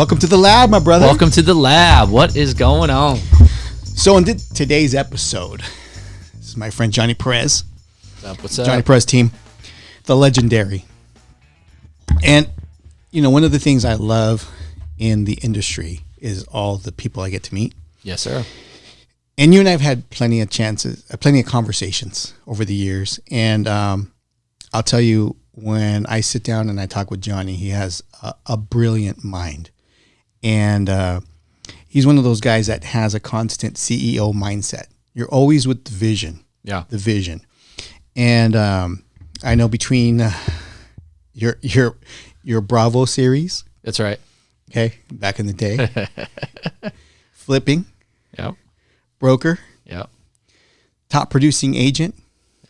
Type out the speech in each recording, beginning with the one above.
Welcome to the lab, my brother. Welcome to the lab. What is going on? So in today's episode, this is my friend Johnny Perez. What's up? Johnny Perez team, the legendary. And, you know, one of the things I love in the industry is all the people I get to meet. Yes, sir. And you and I have had plenty of conversations over the years. And I'll tell you, when I sit down and I talk with Johnny, he has a brilliant mind. And he's one of those guys that has a constant CEO mindset. You're always with the vision. Yeah. The vision. And I know between your Bravo series. That's right. Okay. Back in the day. Flipping. Yep. Broker. Yep. Top producing agent.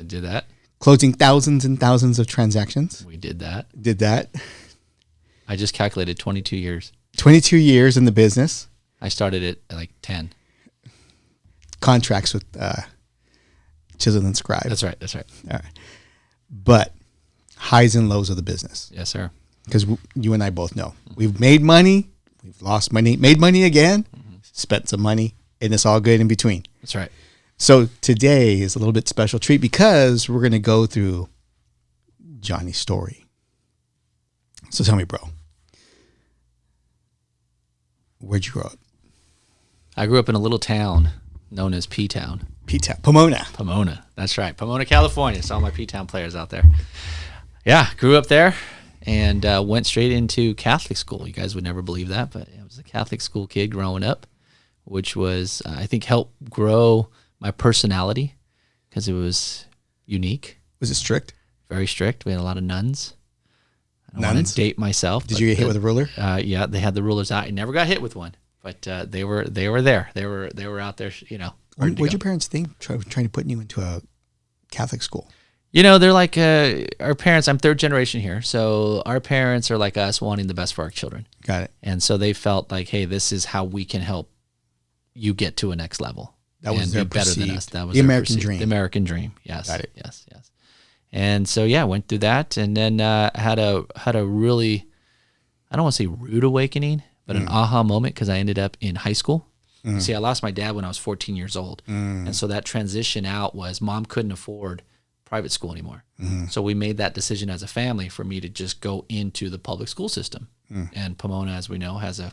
I did that. Closing thousands and thousands of transactions. We did that. Did that. I just calculated 22 years. 22 years in the business. I started it at like 10. Contracts with Chisholm and Scribe. That's right. That's right. All right. But highs and lows of the business. Yes, sir. Because you and I both know. We've made money. We've lost money. Made money again. Spent some money. And it's all good in between. That's right. So today is a little bit special treat because we're going to go through Johnny's story. So tell me, bro, where'd you grow up? I grew up in a little town known as P-Town. P-Town. Pomona. Pomona. That's right. Pomona, California. So all my P-Town players out there. Yeah, grew up there and went straight into Catholic school. You guys would never believe that, but I was a Catholic school kid growing up, which was, I think, helped grow my personality because it was unique. Was it strict? Very strict. We had a lot of nuns. I don't want to date myself. Did you get hit with a ruler? Yeah, they had the rulers out. I never got hit with one, but they were there. They were out there. You know. What did your parents think trying to put you into a Catholic school? You know, they're like our parents. I'm third generation here, so our parents are like us, wanting the best for our children. Got it. And so they felt like, hey, this is how we can help you get to a next level. That was their better than perceived, us. That was the American dream. The American dream. Yes. Got it. Yes. Yes. And so yeah, went through that, and then had a really, I don't want to say rude awakening, but an aha moment because I ended up in high school. See, I lost my dad when I was 14 years old, and so that transition out was mom couldn't afford private school anymore. So we made that decision as a family for me to just go into the public school system. And Pomona, as we know, has a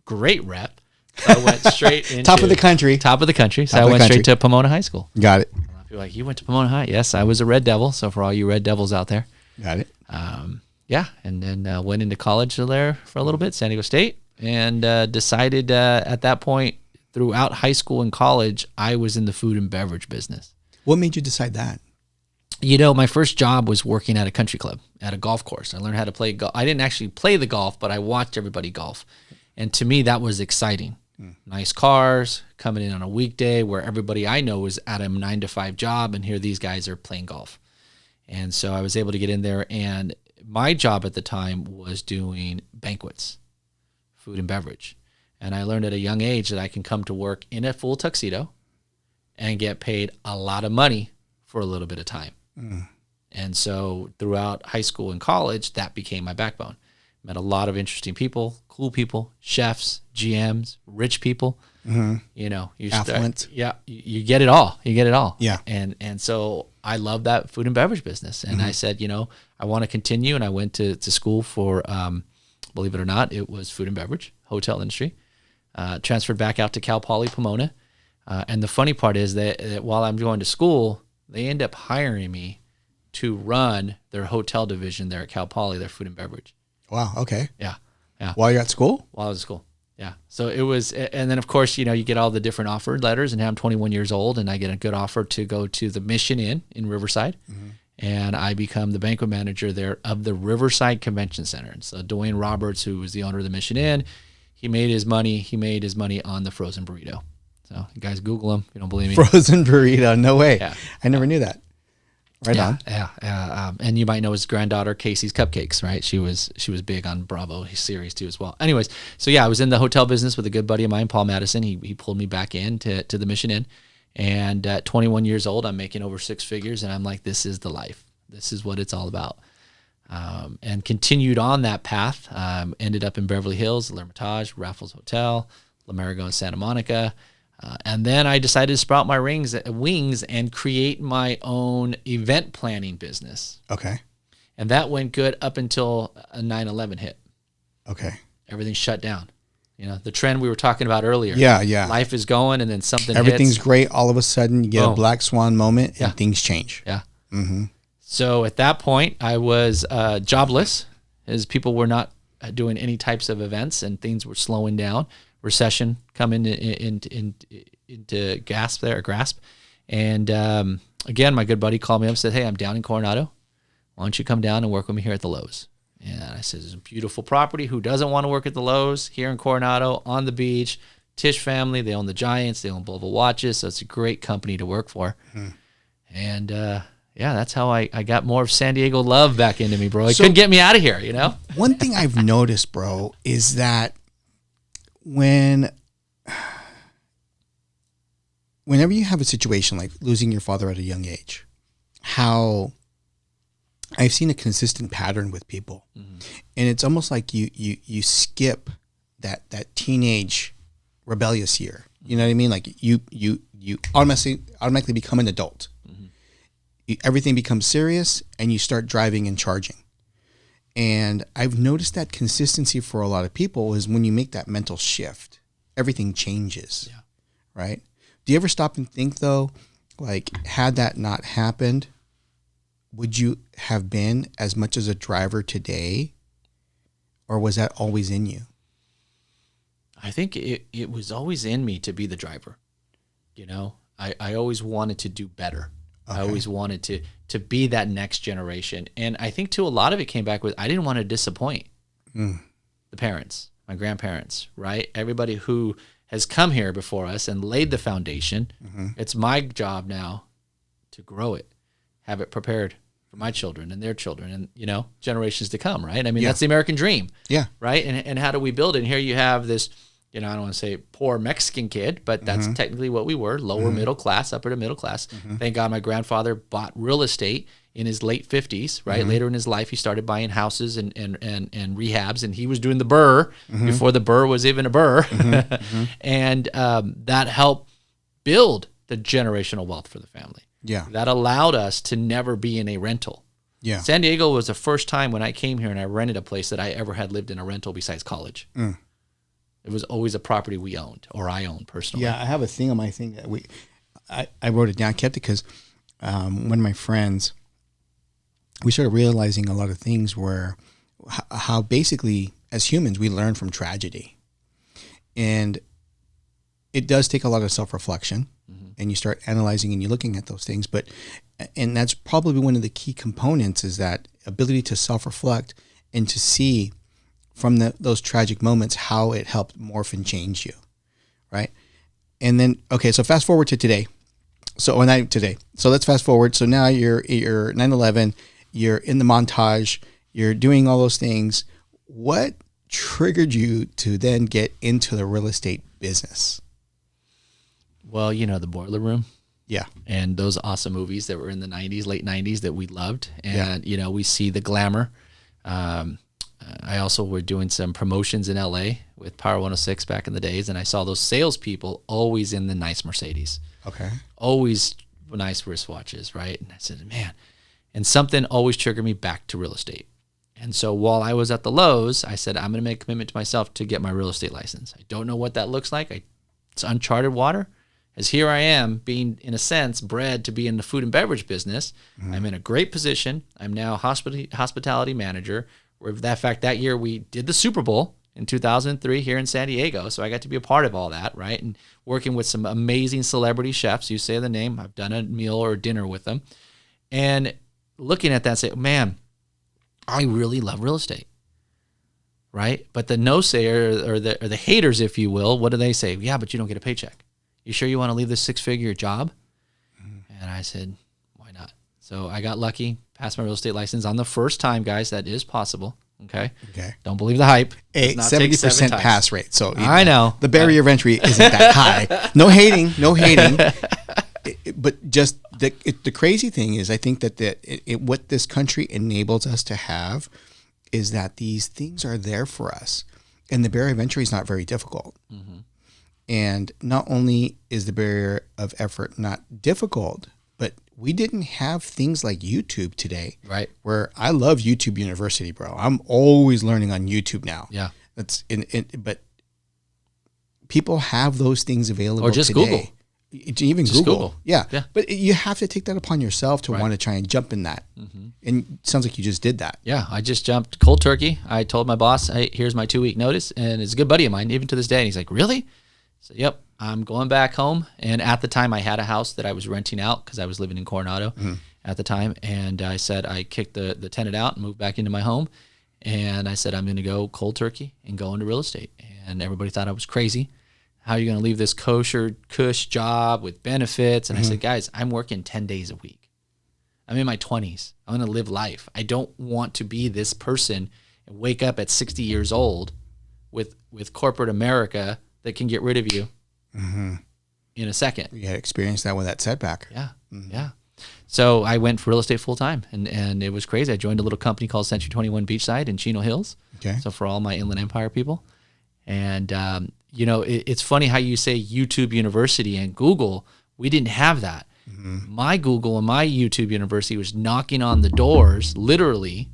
great rep. So I went straight into Top of the country. Top of the country. So I went straight to Pomona High School. Got it. A lot of people are like, you went to Pomona High? Yes, I was a Red Devil. So for all you Red Devils out there. Got it. Yeah. And then went into college there for a little bit, San Diego State, and decided at that point throughout high school and college, I was in the food and beverage business. What made you decide that? You know, my first job was working at a country club, at a golf course. I learned how to play golf. I didn't actually play the golf, but I watched everybody golf. And to me, that was exciting. Nice cars, coming in on a weekday where everybody I know was at a 9-to-5 job, and here these guys are playing golf. And so I was able to get in there, and my job at the time was doing banquets, food and beverage. And I learned at a young age that I can come to work in a full tuxedo and get paid a lot of money for a little bit of time. And so throughout high school and college, that became my backbone. Met a lot of interesting people, cool people, chefs, GMs, rich people. You know, Affluent. You get it all. You get it all. Yeah. And so I love that food and beverage business. And I said, you know, I want to continue. And I went to school for, believe it or not, it was food and beverage, hotel industry. Transferred back out to Cal Poly Pomona. And the funny part is that while I'm going to school, they end up hiring me to run their hotel division there at Cal Poly, their food and beverage. Wow. Okay. Yeah. While you're at school? While I was at school. Yeah. So it was, and then of course, you know, you get all the different offer letters, and now I'm 21 years old, and I get a good offer to go to the Mission Inn in Riverside. And I become the banquet manager there of the Riverside Convention Center. And so Dwayne Roberts, who was the owner of the Mission Inn, he made his money on the frozen burrito. So you guys Google him if you don't believe me. Frozen burrito. No way. Yeah. I never knew that. Right on. Yeah. And you might know his granddaughter, Casey's Cupcakes, right? She was big on Bravo series too as well. Anyways, so yeah, I was in the hotel business with a good buddy of mine, Paul Madison. He pulled me back in to the Mission Inn. And at 21 years old, I'm making over 6 figures, and I'm like, this is the life. This is what it's all about. and continued on that path. Ended up in Beverly Hills, L'Hermitage, Raffles Hotel, L'Amerigo in Santa Monica. And then I decided to sprout my wings and create my own event planning business. Okay. And that went good up until 9/11 hit. Okay. Everything shut down. You know, the trend we were talking about earlier. Yeah. Life is going, and then something Everything's hits. great. All of a sudden, you get a black swan moment, and things change. Yeah. Mm-hmm. So at that point, I was jobless, as people were not doing any types of events, and things were slowing down. Recession coming into grasp. And again, my good buddy called me up and said, "Hey, I'm down in Coronado. Why don't you come down and work with me here at the Lowe's?" And I said, "It's a beautiful property. Who doesn't want to work at the Lowe's here in Coronado on the beach? Tisch family, they own the Giants, they own Volvo watches, so it's a great company to work for." And that's how I got more of San Diego love back into me, bro. It couldn't get me out of here, you know? One thing I've noticed, bro, is that whenever you have a situation like losing your father at a young age, how I've seen a consistent pattern with people. Mm-hmm. And it's almost like you skip that teenage rebellious year. You know what I mean? Like you automatically become an adult. Mm-hmm. Everything becomes serious and you start driving and charging. And I've noticed that consistency for a lot of people is when you make that mental shift, everything changes. Yeah. Right? Do you ever stop and think though, like had that not happened, would you have been as much as a driver today, or was that always in you? I think it was always in me to be the driver. You know, I always wanted to do better. Okay. I always wanted to be that next generation. And I think too, a lot of it came back with, I didn't want to disappoint the parents, my grandparents, right? Everybody who has come here before us and laid the foundation. Mm-hmm. It's my job now to grow it, have it prepared for my children and their children and, you know, generations to come, right? I mean, that's the American dream. Yeah. Right? And how do we build it? And here you have this, you know, I don't want to say poor Mexican kid, but that's technically what we were, lower middle class, upper to middle class. Mm-hmm. Thank God my grandfather bought real estate in his late 50s, right? Mm-hmm. Later in his life, he started buying houses and rehabs, and he was doing the burr before the burr was even a burr. Mm-hmm. And that helped build the generational wealth for the family. Yeah. That allowed us to never be in a rental. Yeah. San Diego was the first time when I came here and I rented a place that I ever had lived in a rental besides college. Mm. It was always a property we owned, or I owned personally. Yeah, I have a thing on my thing that I wrote it down. I kept it because one of my friends, we started realizing a lot of things where how basically as humans we learn from tragedy. And it does take a lot of self-reflection. And you start analyzing and you're looking at those things. And that's probably one of the key components is that ability to self-reflect and to see from those tragic moments how it helped morph and change you, right? And then, okay, so fast forward to today. So let's fast forward. So now you're 9/11, you're in the montage, you're doing all those things. What triggered you to then get into the real estate business? Well, you know, the Boiler Room. Yeah. And those awesome movies that were in the 90s, late 90s that we loved. And, you know, we see the glamour. I also were doing some promotions in LA with Power 106 back in the days. And I saw those salespeople always in the nice Mercedes. Okay. Always nice wristwatches, right? And I said, man. And something always triggered me back to real estate. And so while I was at the Lowe's, I said, I'm going to make a commitment to myself to get my real estate license. I don't know what that looks like. It's uncharted water. As here I am being, in a sense, bred to be in the food and beverage business. Mm-hmm. I'm in a great position. I'm now hospitality manager. That year we did the Super Bowl in 2003 here in San Diego. So I got to be a part of all that, right? And working with some amazing celebrity chefs. You say the name. I've done a meal or dinner with them. And looking at that and say, man, I really love real estate, right? But the no-sayer or the haters, if you will, what do they say? Yeah, but you don't get a paycheck. You sure you want to leave this 6-figure job? And I said, why not? So I got lucky, passed my real estate license on the first time, guys. That is possible. Okay. Don't believe the hype. 70% pass rate. So I know the barrier of entry isn't that high. No hating. But just the crazy thing is, I think that what this country enables us to have is that these things are there for us, and the barrier of entry is not very difficult. Mm-hmm. And not only is the barrier of effort not difficult, but we didn't have things like YouTube today. Right. Where I love YouTube University, bro. I'm always learning on YouTube now. Yeah. But people have those things available or just today. Google. Even just Google. Yeah. Yeah. But you have to take that upon yourself to want to try and jump in that. Mm-hmm. And it sounds like you just did that. Yeah. I just jumped cold turkey. I told my boss, hey, here's my 2-week notice. And it's a good buddy of mine, even to this day. And he's like, really? So, yep, I'm going back home. And at the time, I had a house that I was renting out because I was living in Coronado at the time. And I said, I kicked the tenant out and moved back into my home. And I said, I'm going to go cold turkey and go into real estate. And everybody thought I was crazy. How are you going to leave this kosher, cush job with benefits? And I said, guys, I'm working 10 days a week. I'm in my 20s. I'm going to live life. I don't want to be this person and wake up at 60 years old with corporate America that can get rid of you in a second. You had experienced that with that setback. Yeah, yeah. So I went for real estate full time, and it was crazy. I joined a little company called Century 21 Beachside in Chino Hills. Okay. So for all my Inland Empire people. And, it's funny how you say YouTube University and Google. We didn't have that. Mm-hmm. My Google and my YouTube University was knocking on the doors, literally,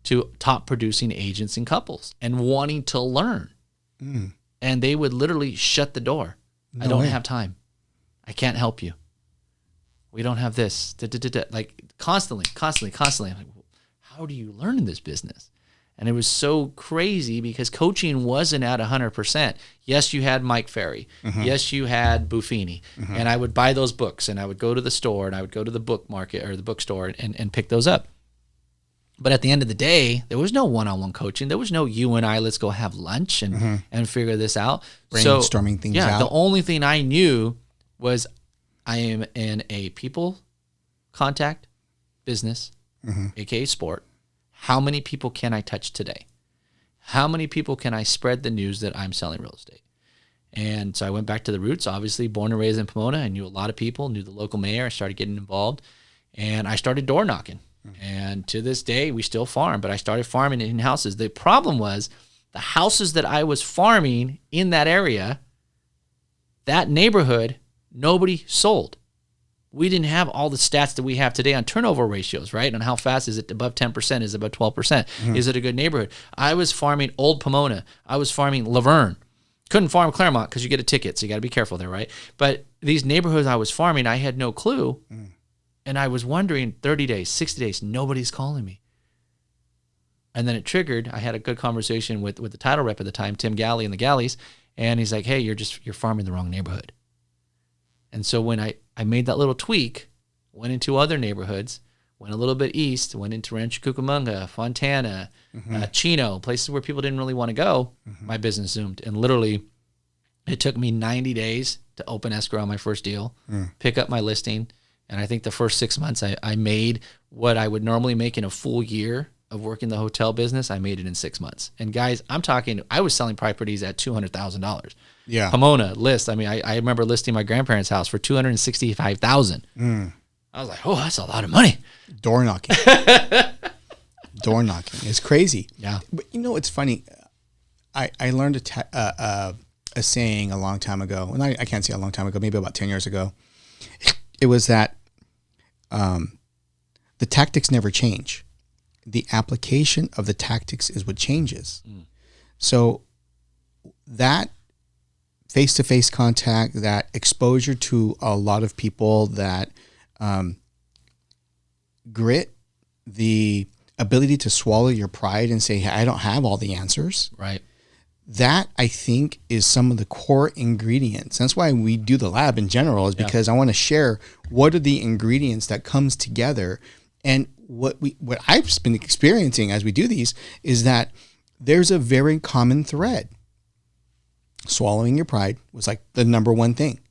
to top producing agents and couples and wanting to learn. Mm. And they would literally shut the door. No I don't have time. I can't help you. We don't have this. Like constantly. I'm like, how do you learn in this business? And it was so crazy because coaching wasn't at 100%. Yes, you had Mike Ferry. Mm-hmm. Yes, you had Buffini. Mm-hmm. And I would buy those books, and I would go to the store, and I would go to the book market or the bookstore and pick those up. But at the end of the day, there was no one-on-one coaching. There was no you and I, let's go have lunch and figure this out. Brainstorming things out. The only thing I knew was I am in a people contact business, aka sport. How many people can I touch today? How many people can I spread the news that I'm selling real estate? And so I went back to the roots, obviously born and raised in Pomona. I knew a lot of people, knew the local mayor. I started getting involved, and I started door knocking. And to this day, we still farm, but I started farming in houses. The problem was the houses that I was farming in that area, that neighborhood, nobody sold. We didn't have all the stats that we have today on turnover ratios, right? On how fast is it above 10%? Is it above 12%? Mm-hmm. Is it a good neighborhood? I was farming Old Pomona. I was farming Laverne. Couldn't farm Claremont because you get a ticket, so you got to be careful there, right? But these neighborhoods I was farming, I had no clue. And I was wondering, 30 days, 60 days, nobody's calling me. And then it triggered. I had a good conversation with the title rep at the time, Tim Galley and the Galleys, and he's like, hey, you're farming the wrong neighborhood. And so when I made that little tweak, went into other neighborhoods, went a little bit east, went into Rancho Cucamonga, Fontana, Chino, places where people didn't really want to go, my business zoomed. And literally, it took me 90 days to open escrow on my first deal, pick up my listing. And I think the first 6 months, I made what I would normally make in a full year of working the hotel business. I made it in 6 months. And guys, I'm talking, I was selling properties at $200,000. Yeah. Pomona list. I mean, I remember listing my grandparents' house for $265,000. I was like, oh, that's a lot of money. Door knocking. Door knocking. It's crazy. Yeah. But it's funny. I learned a saying a long time ago, and I can't say a long time ago, maybe about 10 years ago. It was that the tactics never change. The application of the tactics is what changes. So that face-to-face contact, that exposure to a lot of people, that grit, the ability to swallow your pride and say, hey, I don't have all the answers. Right. That, I think, is some of the core ingredients. That's why we do the lab in general, is because I want to share what are the ingredients that comes together. And what I've been experiencing as we do these is that there's a very common thread. Swallowing your pride was like the number one thing.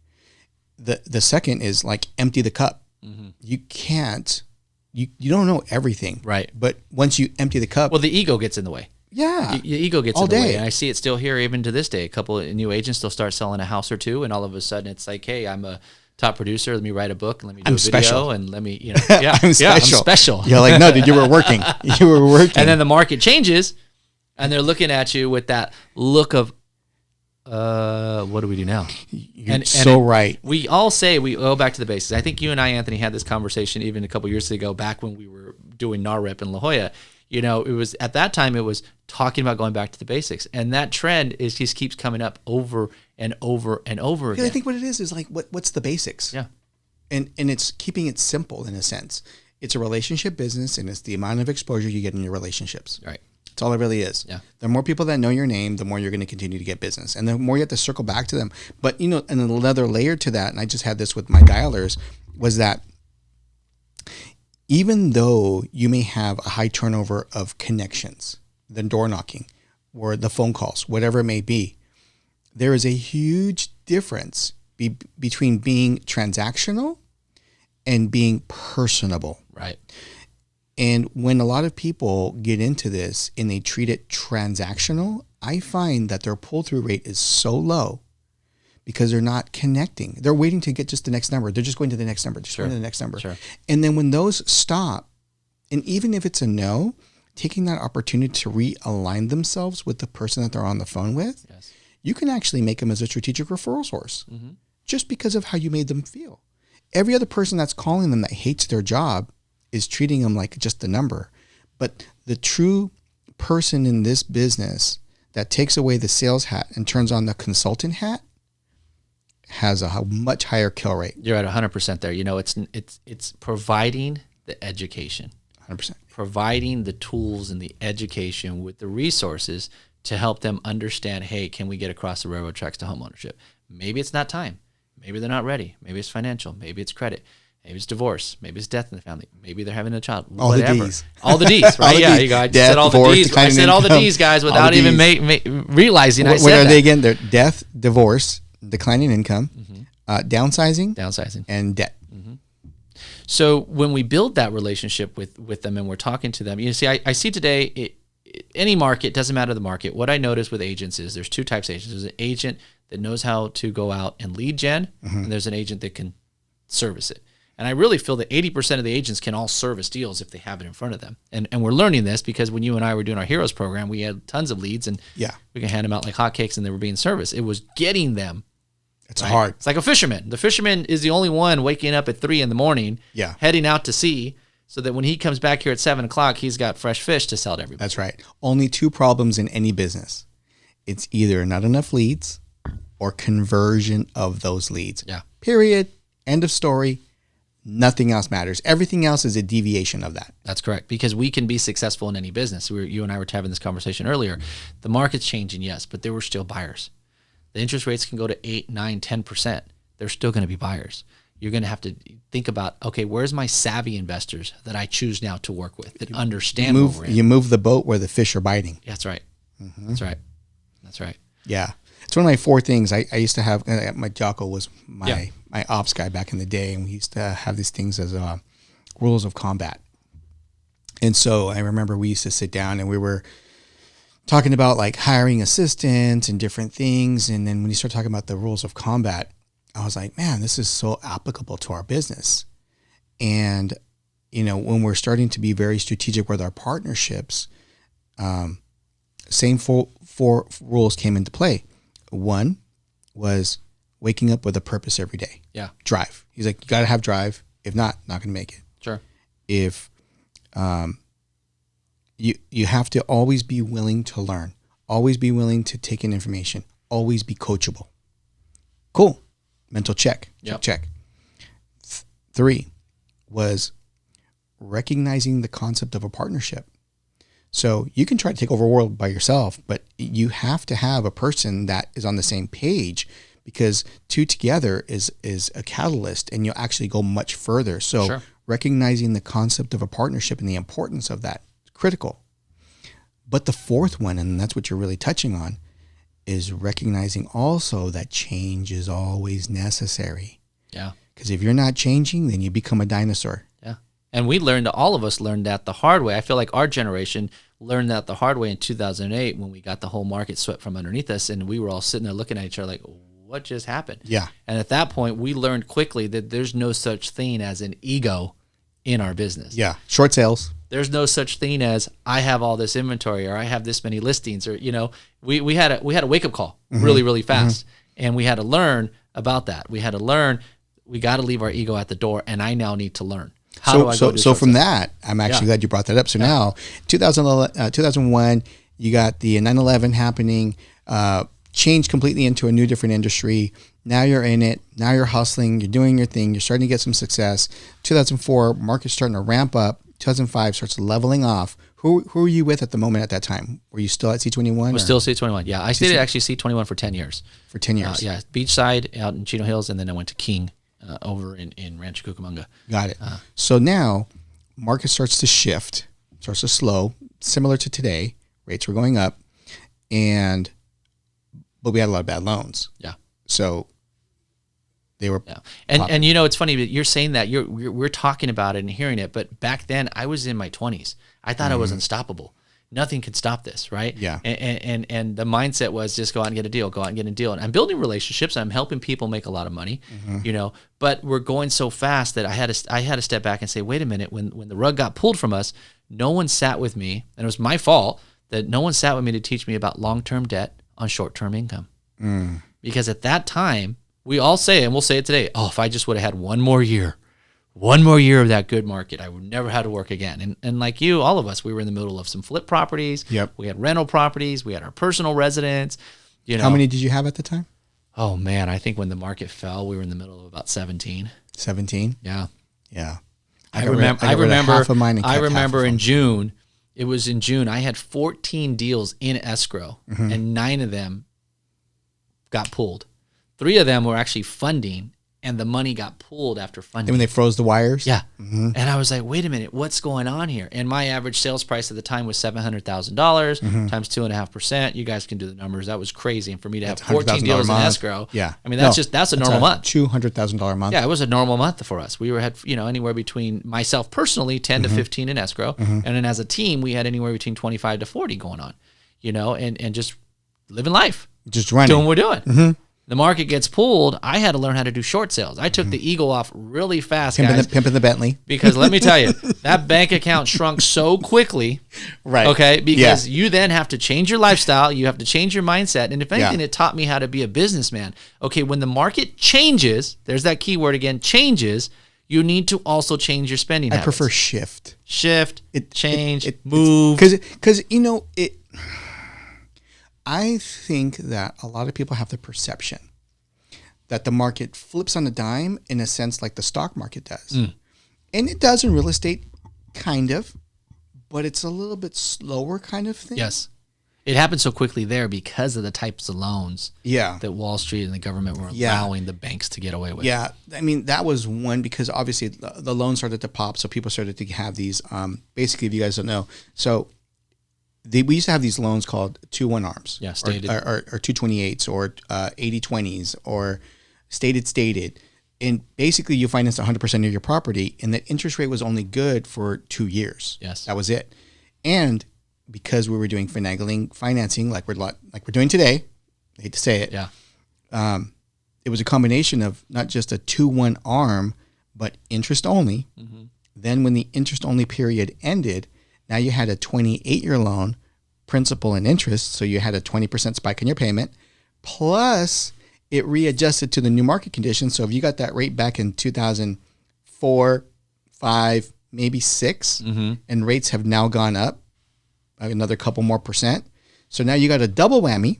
The second is like empty the cup. You can't, you don't know everything. Right. But once you empty the cup. Well, the ego gets in the way. Yeah. Your ego gets in the way. And I see it still here even to this day. A couple of new agents, they'll start selling a house or two, and all of a sudden it's like, hey, I'm a top producer. Let me write a book and let me do I'm a video special. and let me, yeah, I'm yeah, I'm special. special. You're like, no, dude, you were working. You were working. And then the market changes and they're looking at you with that look of, what do we do now? You're so right. We all say we go back to the basics. I think you and I, Anthony, had this conversation even a couple years ago, back when we were doing NARREP in La Jolla. It was at that time, it was talking about going back to the basics. And that trend just keeps coming up over and over and over again. I think what it is like, what's the basics? Yeah. And it's keeping it simple in a sense. It's a relationship business, and it's the amount of exposure you get in your relationships. Right. That's all it really is. Yeah. The more people that know your name, the more you're going to continue to get business, and the more you have to circle back to them. But and another layer to that, and I just had this with my dialers, was that even though you may have a high turnover of connections, the door knocking or the phone calls, whatever it may be, there is a huge difference between being transactional and being personable. Right. And when a lot of people get into this and they treat it transactional, I find that their pull-through rate is so low because they're not connecting. They're waiting to get just the next number. They're just going to the next number, going to the next number. Sure. And then when those stop, and even if it's a no, taking that opportunity to realign themselves with the person that they're on the phone with, Yes. you can actually make them as a strategic referral source just because of how you made them feel. Every other person that's calling them that hates their job is treating them like just a number. But the true person in this business that takes away the sales hat and turns on the consultant hat has a much higher kill rate. You're at 100% there. It's providing the education. 100%. Providing the tools and the education with the resources to help them understand, hey, can we get across the railroad tracks to homeownership? Maybe it's not time. Maybe they're not ready. Maybe it's financial. Maybe it's credit. Maybe it's divorce. Maybe it's death in the family. Maybe they're having a child. All whatever. the D's. All the D's, right? Yeah, you go. I death, said all divorce, the D's. I said all the D's, guys, without even realizing I said What are that. they again? They're death, divorce, declining income, downsizing, and debt. So when we build that relationship with them and we're talking to them, I see today, any market, doesn't matter the market, what I notice with agents is there's two types of agents. There's an agent that knows how to go out and lead gen, and there's an agent that can service it. And I really feel that 80% of the agents can all service deals if they have it in front of them. And we're learning this because when you and I were doing our Heroes program, we had tons of leads and we can hand them out like hotcakes and they were being serviced. It was getting them. It's hard. It's like a fisherman. The fisherman is the only one waking up at 3 a.m, heading out to sea, so that when he comes back here at 7 o'clock, he's got fresh fish to sell to everybody. That's right. Only two problems in any business. It's either not enough leads or conversion of those leads. Yeah. Period. End of story. Nothing else matters. Everything else is a deviation of that. That's correct, because we can be successful in any business. You and I were having this conversation earlier. The market's changing, yes, but there were still buyers. The interest rates can go to 8, 9, 10%. They're still going to be buyers. You're going to have to think about, okay, where's my savvy investors that I choose now to work with that understand what we're in? You move the boat where the fish are biting. That's right. That's right. That's right. Yeah. It's one of my 4 things. I used to have, my Jocko was my ops guy back in the day, and we used to have these things as rules of combat. And so I remember we used to sit down and we were talking about like hiring assistants and different things. And then when you start talking about the rules of combat, I was like, man, this is so applicable to our business. And, when we're starting to be very strategic with our partnerships, same four rules came into play. One was waking up with a purpose every day. Yeah. Drive. He's like, you got to have drive. If not going to make it. Sure. If you have to always be willing to learn, always be willing to take in information, always be coachable. Cool. Mental check. Check. 3 was recognizing the concept of a partnership. So you can try to take over a world by yourself, but you have to have a person that is on the same page, because 2 together is a catalyst, and you'll actually go much further. So recognizing the concept of a partnership and the importance of that is critical. But the 4th one, and that's what you're really touching on, is recognizing also that change is always necessary. Yeah. Because if you're not changing, then you become a dinosaur. Yeah. And all of us learned that the hard way. I feel like our generation learned that the hard way in 2008 when we got the whole market swept from underneath us, and we were all sitting there looking at each other like, what just happened? Yeah. And at that point, we learned quickly that there's no such thing as an ego in our business. Yeah. Short sales. There's no such thing as I have all this inventory or I have this many listings, or we had a wake up call really, really fast. And we had to learn about that. We had to learn we got to leave our ego at the door, and I now need to learn. How do I go do so from sales? that, I'm actually glad you brought that up. So now 2001, you got the 9/11 happening, changed completely into a new different industry. Now you're in it. Now you're hustling. You're doing your thing. You're starting to get some success. 2004, market's starting to ramp up. 2005 starts leveling off. Who were you with at the moment at that time? Were you still at C21? I was still C21. Yeah, I stayed at actually C21 for 10 years. For 10 years. Yeah, Beachside out in Chino Hills, and then I went to King over in Rancho Cucamonga. Got it. So now market starts to shift, starts to slow, similar to today. Rates were going up, but we had a lot of bad loans. Yeah. So they were and it's funny that you're saying that we're talking about it and hearing it, but back then I was in my 20s. I thought I was unstoppable. Nothing could stop this, right? Yeah. And the mindset was just go out and get a deal, And I'm building relationships. I'm helping people make a lot of money, but we're going so fast that I had to step back and say, wait a minute, when the rug got pulled from us, no one sat with me, and it was my fault that no one sat with me to teach me about long-term debt on short-term income. Because at that time, we all say, and we'll say it today, oh, if I just would have had one more year of that good market, I would never have to work again. And like you, all of us, we were in the middle of some flip properties. Yep. We had rental properties. We had our personal residence. How many did you have at the time? Oh, man, I think when the market fell, we were in the middle of about 17. 17? Yeah. Yeah. I remember half of mine and kept half of in them. June, it was in June, I had 14 deals in escrow, and 9 of them got pulled. 3 of them were actually funding, and the money got pulled after funding. When they froze the wires? Yeah. And I was like, wait a minute, what's going on here? And my average sales price at the time was $700,000 times 2.5%. You guys can do the numbers. That was crazy. And for me to have 14 deals in escrow, I mean, that's a normal month. $200,000 month. Yeah, it was a normal month for us. We had anywhere between myself personally 10 to 15 in escrow, and then as a team we had anywhere between 25 to 40 going on, and just living life, just running, doing what we're doing. The market gets pulled. I had to learn how to do short sales. I took the eagle off really fast, guys. Pimping the Bentley. Because let me tell you, that bank account shrunk so quickly. Right. Okay. Because you then have to change your lifestyle. You have to change your mindset. And if anything, it taught me how to be a businessman. Okay. When the market changes, there's that key word again, changes, you need to also change your spending habits. I prefer shift. Change, move. Because, I think that a lot of people have the perception that the market flips on a dime in a sense like the stock market does. And it does in real estate, kind of, but it's a little bit slower kind of thing. Yes. It happened so quickly there because of the types of loans that Wall Street and the government were allowing the banks to get away with. Yeah. I mean, that was one because obviously the loans started to pop, so people started to have these, basically, if you guys don't know, so we used to have these loans called 2-1 arms, stated. or 228s, or 80-20s, or stated. And basically, you financed 100% of your property, and the interest rate was only good for 2 years. Yes, that was it. And because we were doing finagling financing, like we're doing today, I hate to say it, it was a combination of not just a 2-1 arm, but interest only. Then, when the interest only period ended, now you had a 28-year loan, principal and interest, so you had a 20% spike in your payment, plus it readjusted to the new market conditions. So if you got that rate back in 2004, 5, maybe 6, and rates have now gone up another couple more percent, so now you got a double whammy.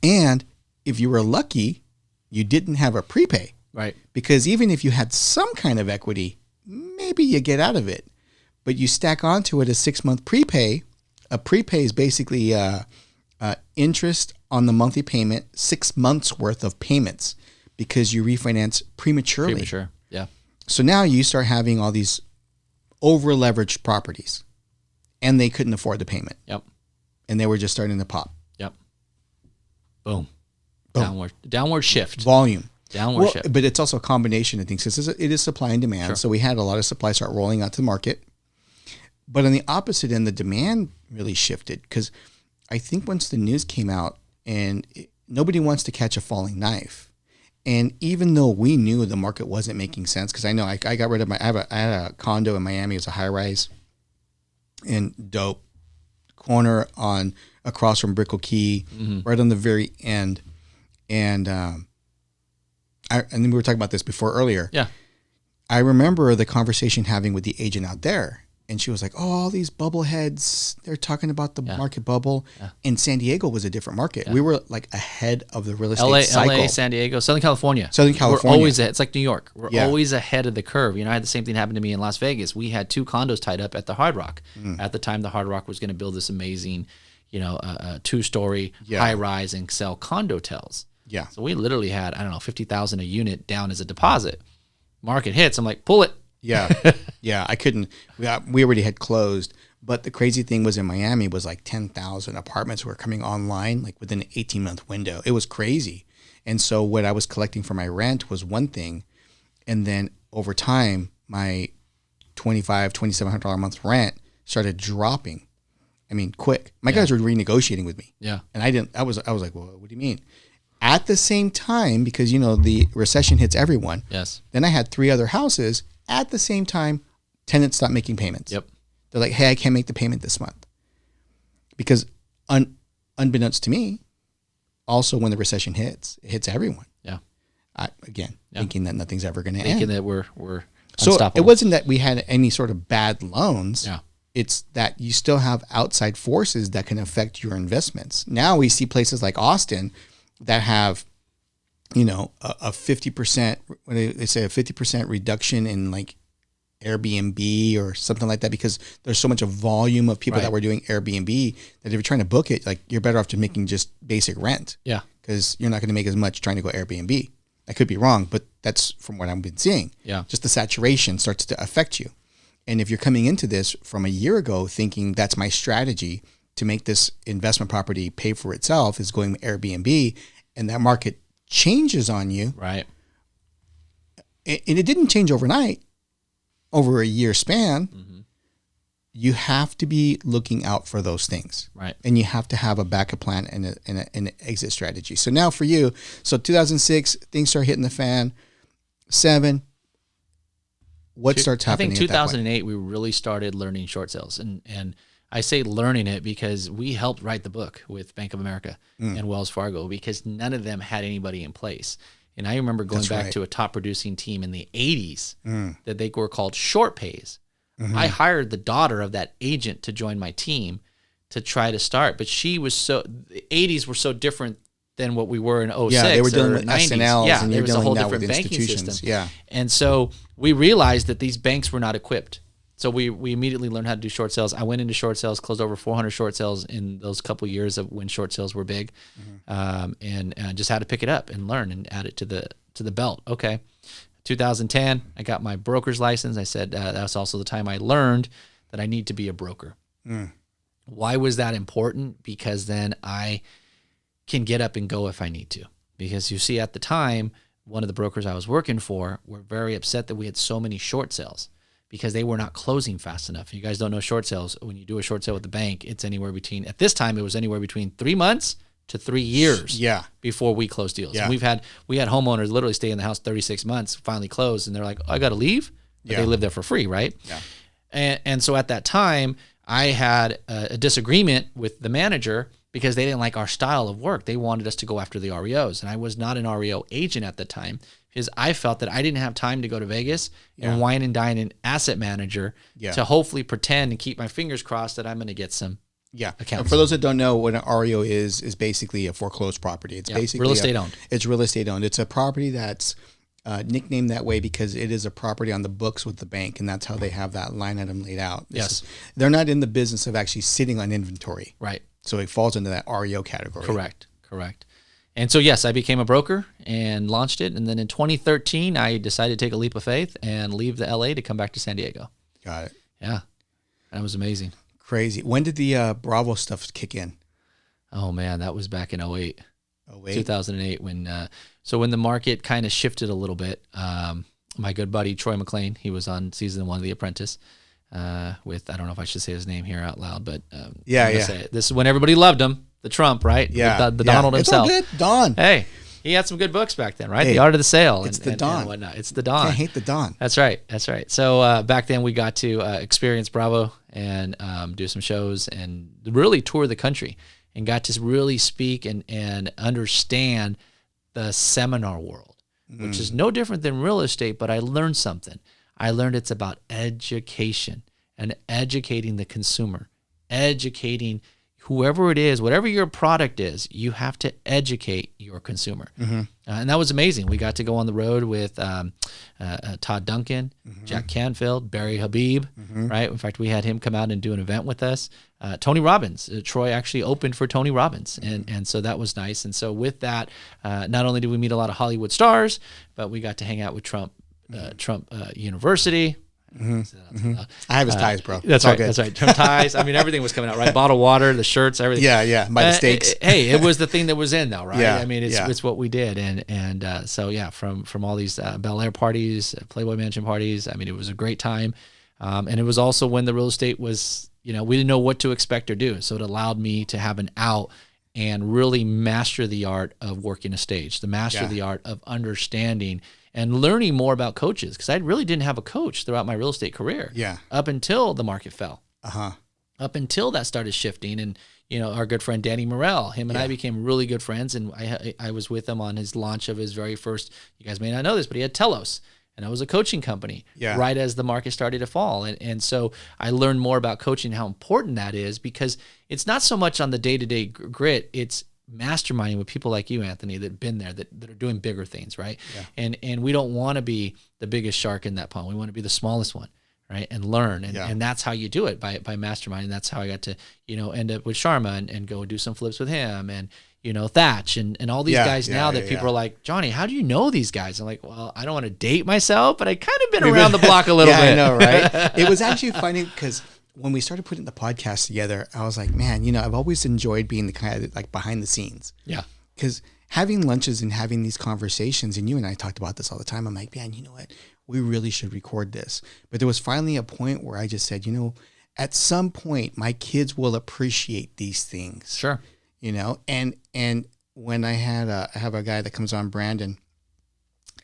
And if you were lucky, you didn't have a prepay, right? Because even if you had some kind of equity, maybe you get out of it. But you stack onto it a 6-month prepay. A prepay is basically interest on the monthly payment, 6 months worth of payments, because you refinance prematurely. Premature, yeah. So now you start having all these over-leveraged properties, and they couldn't afford the payment. Yep. And they were just starting to pop. Yep. Boom. Downward shift. Volume. Downward shift. But it's also a combination of things. It is supply and demand. Sure. So we had a lot of supply start rolling out to the market. But on the opposite end, the demand really shifted, because I think once the news came out and nobody wants to catch a falling knife. And even though we knew the market wasn't making sense, because I know I got rid of I had a condo in Miami. It was a high rise in dope corner across from Brickell Key, right on the very end. And and then we were talking about this before earlier. Yeah. I remember the conversation having with the agent out there. And she was like, oh, all these bubbleheads, they're talking about the market bubble. Yeah. And San Diego was a different market. Yeah. We were like ahead of the real estate cycle. LA, San Diego, Southern California. We're always ahead. It's like New York. We're always ahead of the curve. I had the same thing happen to me in Las Vegas. We had 2 condos tied up at the Hard Rock. At the time, the Hard Rock was going to build this amazing, 2-story high-rise and sell condo hotels. Yeah. So we literally had, $50,000 a unit down as a deposit. Market hits. I'm like, pull it. Yeah. Yeah. I couldn't, we already had closed, but the crazy thing was in Miami was like 10,000 apartments were coming online like within an 18-month window. It was crazy. And so what I was collecting for my rent was one thing. And then over time, my $2,700 a month rent started dropping. I mean, quick. My guys were renegotiating with me. Yeah. And I was like, well, what do you mean? At the same time, because, the recession hits everyone. Yes. Then I had 3 other houses. At the same time, tenants stopped making payments. Yep. They're like, hey, I can't make the payment this month. Because unbeknownst to me, also when the recession hits, it hits everyone. Yeah. Thinking that nothing's ever going to end. Thinking that we're so unstoppable. It wasn't that we had any sort of bad loans. Yeah. It's that you still have outside forces that can affect your investments. Now we see places like Austin that have a 50%, when they say a 50% reduction in like Airbnb or something like that, because there's so much a volume of people that were doing Airbnb that if you're trying to book it, like you're better off to making just basic rent. Yeah. Because you're not going to make as much trying to go Airbnb. I could be wrong, but that's from what I've been seeing. Yeah. Just the saturation starts to affect you. And if you're coming into this from a year ago thinking that's my strategy to make this investment property pay for itself is going Airbnb, and that market changes on you. Right. And it didn't change overnight, over a year span. Mm-hmm. You have to be looking out for those things. Right. And you have to have a backup plan and an exit strategy. So now for you, 2006, things start hitting the fan. 7, what starts happening? I think 2008, we really started learning short sales. And I say learning it because we helped write the book with Bank of America and Wells Fargo because none of them had anybody in place. And I remember going back to a top producing team in the 80s that they were called short pays. Mm-hmm. I hired the daughter of that agent to join my team to try to start. But the 80s were so different than what we were in 06 Yeah, they were dealing with 90s. SNLs Yeah, and there you're was a dealing whole now different with banking institutions. system. Yeah. And so we realized that these banks were not equipped. So we immediately learned how to do short sales. I went into short sales, closed over 400 short sales in those couple years of when short sales were big, and just had to pick it up and learn and add it to the belt. Okay, 2010, I got my broker's license. I said that was also the time I learned that I need to be a broker. Why was that important? Because then I can get up and go if I need to. Because you see, at the time, one of the brokers I was working for were very upset that we had so many short sales because they were not closing fast enough. You guys don't know short sales. When you do a short sale with the bank, it's anywhere between, at this time, it was anywhere between 3 months to 3 years before we close deals. Yeah. And we had homeowners literally stay in the house 36 months, finally close, and they're like, oh, I got to leave? But they live there for free, right? Yeah. And so at that time, I had a disagreement with the manager because they didn't like our style of work. They wanted us to go after the REOs. And I was not an REO agent at the time because I felt that I didn't have time to go to Vegas and wine and dine an asset manager to hopefully pretend and keep my fingers crossed that I'm going to get some accounts. And for those that don't know, what an REO is basically a foreclosed property. It's basically real estate owned. It's real estate owned. It's a property that's nicknamed that way because it is a property on the books with the bank, and that's how they have that line item laid out. They're not in the business of actually sitting on inventory. Right. So it falls into that REO category. Correct. And so, yes, I became a broker and launched it. And then in 2013, I decided to take a leap of faith and leave the LA to come back to San Diego. Got it. Yeah. That was amazing. Crazy. When did the Bravo stuff kick in? Oh, man, that was back in 2008. 2008 when the market kind of shifted a little bit. My good buddy Troy McClain, he was on season 1 of The Apprentice with, I don't know if I should say his name here out loud, but say it. This is when everybody loved him. the Trump, right? Yeah. The Donald himself. It's all good. Don. Hey, he had some good books back then, right? The Art of the Sale. It's the Don. And whatnot. It's the Don. Can't hate the Don. That's right. So back then we got to experience Bravo and do some shows and really tour the country and got to really speak and understand the seminar world, which is no different than real estate, but I learned something. I learned it's about education and educating the consumer, educating whoever it is, whatever your product is, you have to educate your consumer. And that was amazing. We got to go on the road with Todd Duncan, Jack Canfield, Barry Habib, right? In fact, we had him come out and do an event with us. Tony Robbins, Troy actually opened for Tony Robbins. And so that was nice. And so with that, not only did we meet a lot of Hollywood stars, but we got to hang out with Trump University. I have his ties, bro. That's right. That's right. Trump ties. I mean, everything was coming out, right? Bottled water, the shirts, everything. Yeah. My mistakes. Hey, it was the thing that was in, though, right? Yeah, I mean, it's what we did, and so yeah, from all these Bel Air parties, Playboy Mansion parties. I mean, it was a great time, and it was also when the real estate was, we didn't know what to expect or do, so it allowed me to have an out and really master the art of working a stage, the art of understanding and learning more about coaches, because I really didn't have a coach throughout my real estate career. Yeah. Up until the market fell. Uh-huh. Up until that started shifting, and our good friend Danny Morrell, him and I became really good friends, and I was with him on his launch of his very first. You guys may not know this, but he had Telos, and that was a coaching company. Yeah. Right as the market started to fall, and so I learned more about coaching, how important that is, because it's not so much on the day-to-day grit, it's masterminding with people like you, Anthony, that have been there, that are doing bigger things, right? Yeah. And we don't want to be the biggest shark in that pond. We want to be the smallest one, right? And learn. And that's how you do it, by masterminding. That's how I got to, end up with Sharma and go do some flips with him, and Thatch and all these guys now that people are like, Johnny, how do you know these guys? I'm like, well, I don't want to date myself, but I kind of been around the block a little bit. I know, right? It was actually funny because when we started putting the podcast together, I was like, man, I've always enjoyed being the kind of like behind the scenes. Yeah. Because having lunches and having these conversations, and you and I talked about this all the time, I'm like, man, you know what? We really should record this. But there was finally a point where I just said, at some point, my kids will appreciate these things. Sure. And when I have a guy that comes on, Brandon,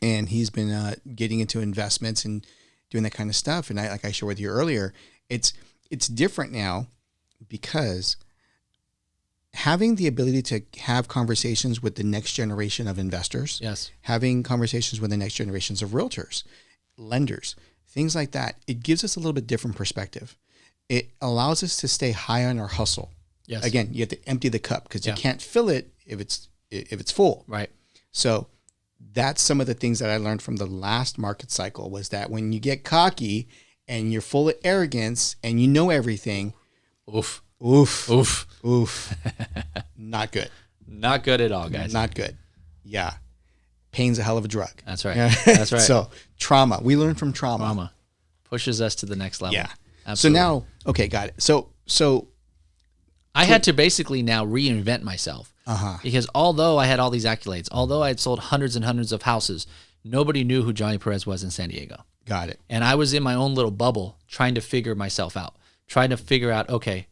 and he's been getting into investments and doing that kind of stuff. And I shared with you earlier, it's different now because having the ability to have conversations with the next generation of investors, having conversations with the next generations of realtors, lenders, things like that, it gives us a little bit different perspective. It allows us to stay high on our hustle. Yes. Again, you have to empty the cup because you can't fill it if it's full. Right. So that's some of the things that I learned from the last market cycle, was that when you get cocky and you're full of arrogance and you know everything, oof. Not good. Not good at all, guys. Not good. Yeah. Pain's a hell of a drug. That's right. That's right. So trauma. We learn from trauma. Trauma pushes us to the next level. Yeah. Absolutely. So now, okay, got it. So I had to basically now reinvent myself, because although I had all these accolades, although I had sold hundreds and hundreds of houses, nobody knew who Johnny Perez was in San Diego. Got it. And I was in my own little bubble trying to figure myself out, trying to figure out, okay,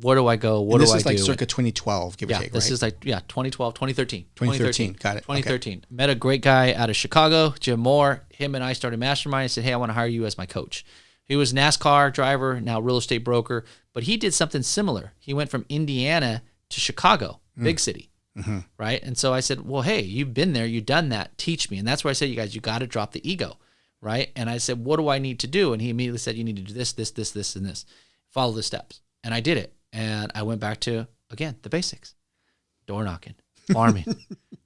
where do I go? What do I do? This is like circa 2012, give or take, this right? is like, 2012, 2013. 2013, got it. 2013. Okay. Met a great guy out of Chicago, Jim Moore. Him and I started mastermind. I said, hey, I want to hire you as my coach. He was NASCAR driver, now real estate broker, but he did something similar. He went from Indiana to Chicago, big city, right? And so I said, well, hey, you've been there, you've done that, teach me. And that's where I said, you guys, you got to drop the ego, right? And I said, what do I need to do? And he immediately said, you need to do this, this, this, this, and this. Follow the steps. And I did it. And I went back to, again, the basics. Door knocking, farming,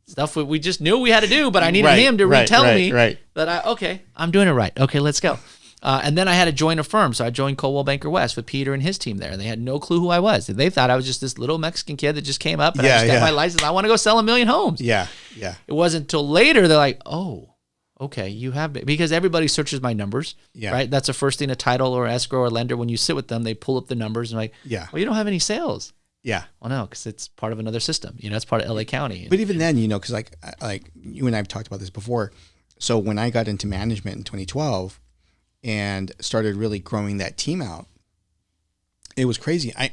stuff we just knew we had to do, but I needed him to retell me that I'm doing it right. Okay, let's go. And then I had to join a firm. So I joined Coldwell Banker West with Peter and his team there. And they had no clue who I was. They thought I was just this little Mexican kid that just came up and I just got my license. I want to go sell 1 million homes. Yeah. It wasn't until later they're like, oh, okay, you have it. Because everybody searches my numbers, right? That's the first thing a title or escrow or lender, when you sit with them, they pull up the numbers and like, well, you don't have any sales. Yeah. Well, no, because it's part of another system. It's part of LA County. But even then, because like you and I have talked about this before. So when I got into management in 2012, and started really growing that team out, it was crazy. I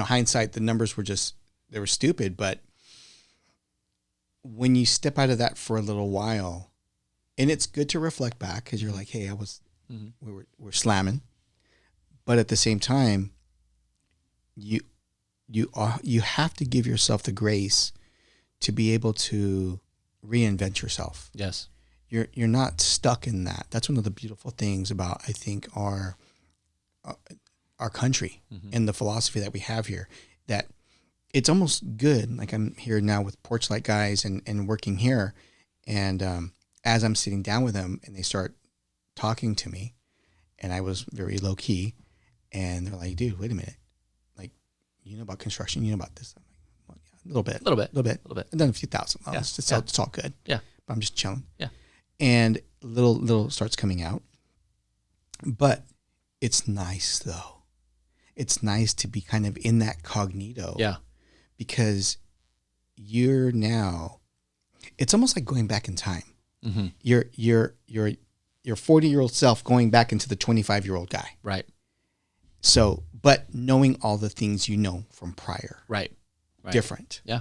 hindsight, the numbers were just were stupid, but when you step out of that for a little while, and it's good to reflect back because you're like, hey, we're slamming, but at the same time, you have to give yourself the grace to be able to reinvent yourself. Yes. You're not stuck in that. That's one of the beautiful things about, I think, our country and the philosophy that we have here, that it's almost good. Like I'm here now with Porch Light guys and working here. And as I'm sitting down with them and they start talking to me, and I was very low key, and they're like, dude, wait a minute. Like, you know about construction, you know about this. I'm like, well, yeah, a little bit. I've done a few thousand. Yeah. It's all good. Yeah. But I'm just chilling. Yeah. And little starts coming out. But it's nice though. It's nice to be kind of in that cognito. Yeah. Because you're now, it's almost like going back in time. Mm-hmm. Your 40-year-old self going back into the 25-year-old guy. Right. So, but knowing all the things you know from prior. Right. Different. Yeah.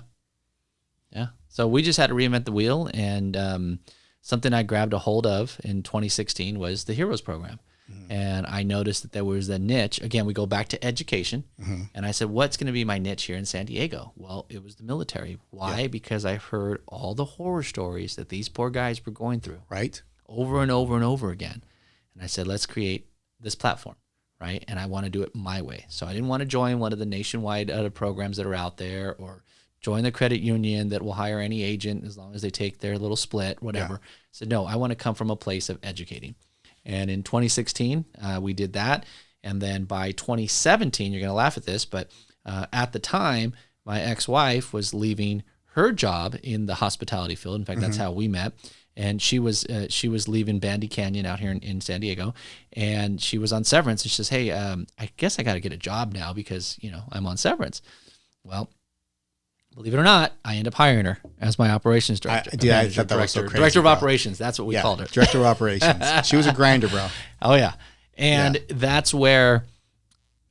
Yeah. So we just had to reinvent the wheel, and something I grabbed a hold of in 2016 was the Heroes program. Mm-hmm. And I noticed that there was a niche. Again, we go back to education. Mm-hmm. And I said, what's going to be my niche here in San Diego? Well, it was the military. Why? Yeah. Because I heard all the horror stories that these poor guys were going through. Right. Over and over and over again. And I said, let's create this platform. Right. And I want to do it my way. So I didn't want to join one of the nationwide other programs that are out there, or join the credit union that will hire any agent as long as they take their little split, whatever. Yeah. So no, I want to come from a place of educating. And in 2016, we did that. And then by 2017, you're going to laugh at this, but at the time, my ex-wife was leaving her job in the hospitality field. In fact, that's how we met. And she was leaving Bandy Canyon out here in San Diego, and she was on severance. And she says, hey, I guess I got to get a job now because, I'm on severance. Well, believe it or not, I end up hiring her as my operations director. I thought that was so crazy, director of operations. That's what we called her. Director of operations. She was a grinder, bro. Oh, yeah. And that's where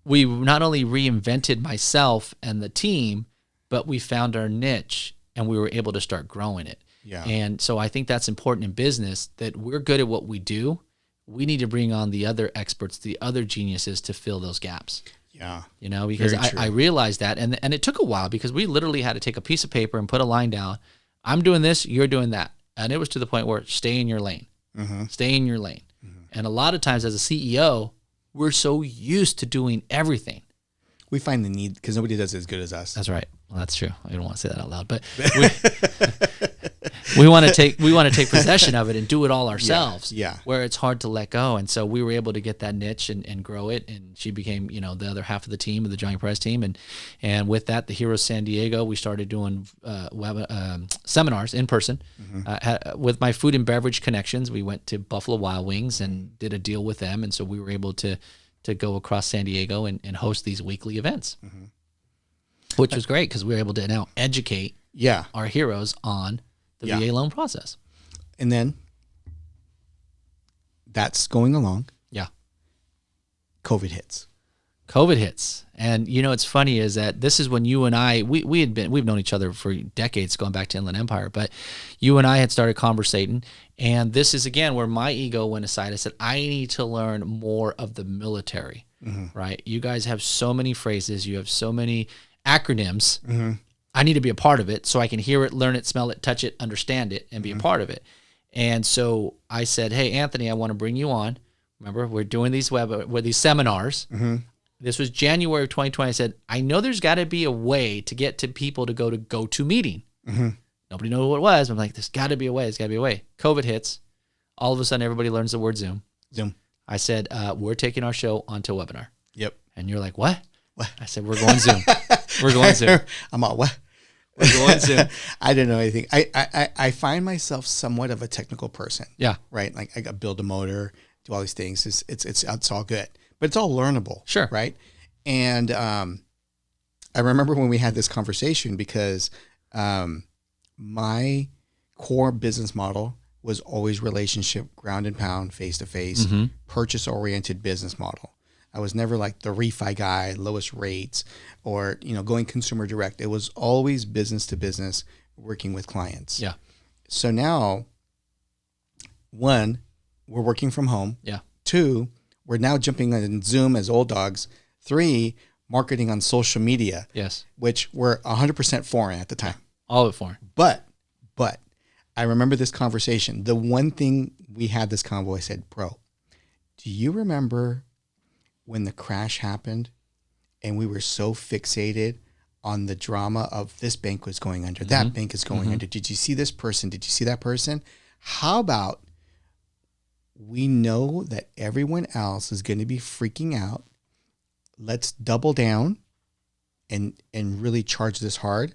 we not only reinvented myself and the team, but we found our niche and we were able to start growing it. Yeah. And so I think that's important in business, that we're good at what we do. We need to bring on the other experts, the other geniuses to fill those gaps. Yeah. Because I realized that. And it took a while because we literally had to take a piece of paper and put a line down. I'm doing this, you're doing that. And it was to the point where stay in your lane. Mm-hmm. Stay in your lane. Mm-hmm. And a lot of times as a CEO, we're so used to doing everything. We find the need because nobody does it as good as us. That's right. Well, that's true. I don't want to say that out loud, but we want to take possession of it and do it all ourselves. Yeah. Where it's hard to let go, and so we were able to get that niche and grow it. And she became, the other half of the team, of the Johnny Perez team, and with that, the Heroes San Diego, we started doing seminars in person. Mm-hmm. With my food and beverage connections, we went to Buffalo Wild Wings and did a deal with them, and so we were able to go across San Diego and host these weekly events, mm-hmm. which was great because we were able to now educate our heroes on the VA loan process. And then that's going along. Yeah. COVID hits. And it's funny is that this is when you and I, we've known each other for decades going back to Inland Empire, but you and I had started conversating, and this is again where my ego went aside. I said, I need to learn more of the military, mm-hmm. right? You guys have so many phrases, you have so many acronyms. Mm-hmm. I need to be a part of it so I can hear it, learn it, smell it, touch it, understand it, and be mm-hmm. a part of it. And so I said, hey, Anthony, I want to bring you on. Remember, we're doing these these seminars. Mm-hmm. This was January of 2020. I said, I know there's got to be a way to get to people to go to meeting. Mm-hmm. Nobody knew what it was. I'm like, there's got to be a way. There's got to be a way. COVID hits. All of a sudden, everybody learns the word Zoom. I said, we're taking our show onto a webinar. Yep. And you're like, what? I said, we're going Zoom. We're going Zoom. I'm all, what? We're going Zoom. I didn't know anything. I find myself somewhat of a technical person. Yeah. Right? Like I got build a motor, do all these things. It's all good. But it's all learnable. Sure. Right? And I remember when we had this conversation because my core business model was always relationship, ground and pound, face-to-face, mm-hmm. purchase-oriented business model. I was never like the refi guy, lowest rates, or, going consumer direct. It was always business to business, working with clients. Yeah. So now, one, we're working from home. Yeah. Two, we're now jumping on Zoom as old dogs. Three, marketing on social media. Yes. Which were 100% foreign at the time. All of it foreign. But I remember this conversation. The one thing we had this convo, I said, bro, do you remember when the crash happened and we were so fixated on the drama of this bank was going under, that bank is going under. Did you see this person? Did you see that person? How about we know that everyone else is going to be freaking out. Let's double down and really charge this hard.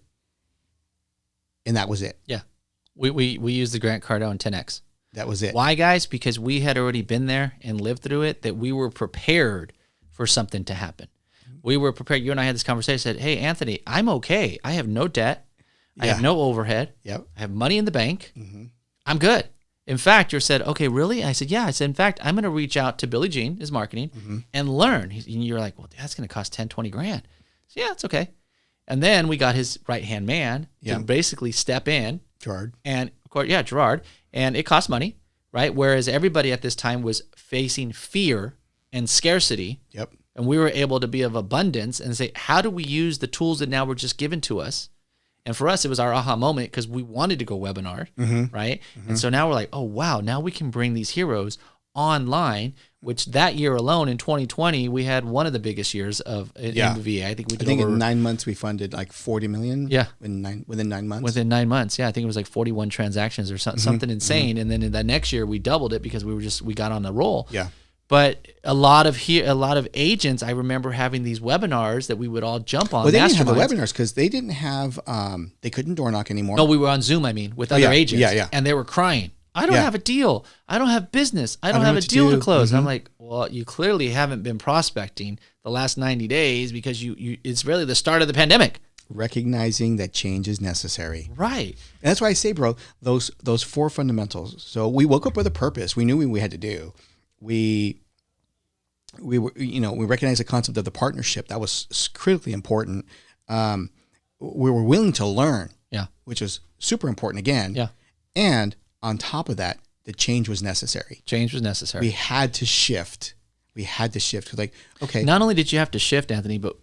And that was it. Yeah. We used the Grant Cardone 10X. That was it. Why, guys? Because we had already been there and lived through it, that we were prepared for something to happen. We were prepared. You and I had this conversation, said, hey, Anthony, I'm okay. I have no debt. Yeah. I have no overhead. Yep. I have money in the bank. I'm good. In fact, you said, okay, really? I said, yeah. I said, in fact, I'm going to reach out to Billy Jean, his marketing, and learn. And you're like, well, that's going to cost 10, 20 grand. So, yeah, it's okay. And then we got his right-hand man to basically step in. Gerard. And, of course, Gerard. And it cost money, right? Whereas everybody at this time was facing fear and scarcity. Yep. And we were able to be of abundance and say, how do we use the tools that now were just given to us? And for us, it was our aha moment because we wanted to go webinar, right? And so now we're like, oh, wow, now we can bring these heroes online, which that year alone in 2020, we had one of the biggest years of in the VA. I think in 9 months we funded like 40 million. Yeah. Within 9 months. Within 9 months. Yeah. I think it was like 41 transactions or something insane. And then in that next year we doubled it because we got on the roll. Yeah. But a lot of agents, I remember having these webinars that we would all jump on. Well, they didn't have the webinars because they didn't have, they couldn't door knock anymore. No, we were on Zoom, with other agents. Yeah. And they were crying. I don't have a deal. I don't have business. I don't have a deal to close. And I'm like, well, you clearly haven't been prospecting the last 90 days because it's really the start of the pandemic. Recognizing that change is necessary. Right. And that's why I say, bro, those 4 fundamentals. So we woke up with a purpose. We knew what we had to do. We were, we recognized the concept of the partnership. That was critically important. We were willing to learn, which was super important again. Yeah. And on top of that, the change was necessary. Change was necessary. We had to shift. Like, okay. Not only did you have to shift, Anthony, but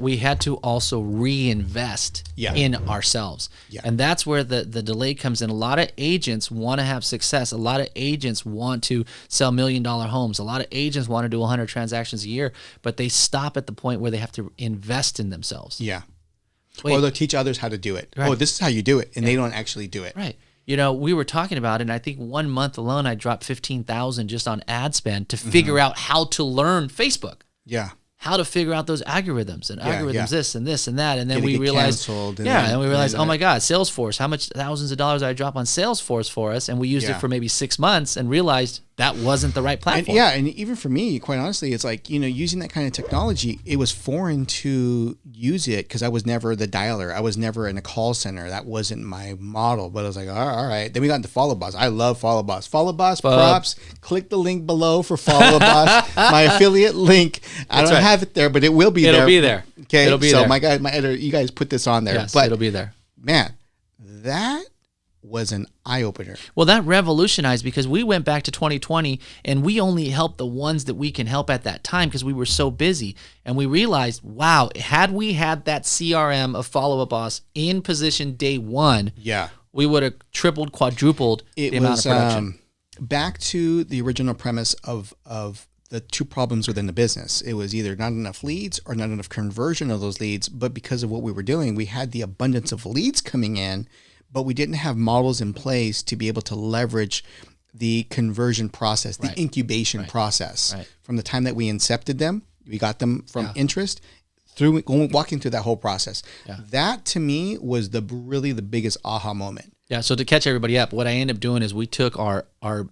we had to also reinvest in ourselves. Yeah. And that's where the delay comes in. A lot of agents want to have success. A lot of agents want to sell $1 million homes. A lot of agents want to do 100 transactions a year, but they stop at the point where they have to invest in themselves. Yeah. Or they'll teach others how to do it. Right. Oh, this is how you do it. And they don't actually do it. Right. We were talking about it, and I think 1 month alone, I dropped $15,000 just on ad spend to figure out how to learn Facebook. Yeah. How to figure out those algorithms and this and this and that. And then we realized, oh my God, Salesforce, how much thousands of dollars I drop on Salesforce for us. And we used it for maybe 6 months and realized that wasn't the right platform. And even for me, quite honestly, it's like, using that kind of technology, it was foreign to use it because I was never the dialer. I was never in a call center. That wasn't my model. But I was like, all right. Then we got into Follow Boss. I love Follow Boss. Follow Boss props. Click the link below for Follow Boss. My affiliate link. I don't have it there, but it will be there. It'll be there. Okay. It'll be there. My editor, you guys put this on there. Yes, but it'll be there. Man, that was an eye-opener. Well, that revolutionized because we went back to 2020 and we only helped the ones that we can help at that time because we were so busy. And we realized, wow, had we had that CRM of Follow Up Boss in position day one, we would have tripled, quadrupled the amount of production. Back to the original premise of the 2 problems within the business. It was either not enough leads or not enough conversion of those leads. But because of what we were doing, we had the abundance of leads coming in, but we didn't have models in place to be able to leverage the conversion process, the incubation process. Right. From the time that we incepted them, we got them from interest, walking through that whole process. Yeah. That to me was really the biggest aha moment. Yeah. So to catch everybody up, what I ended up doing is we took our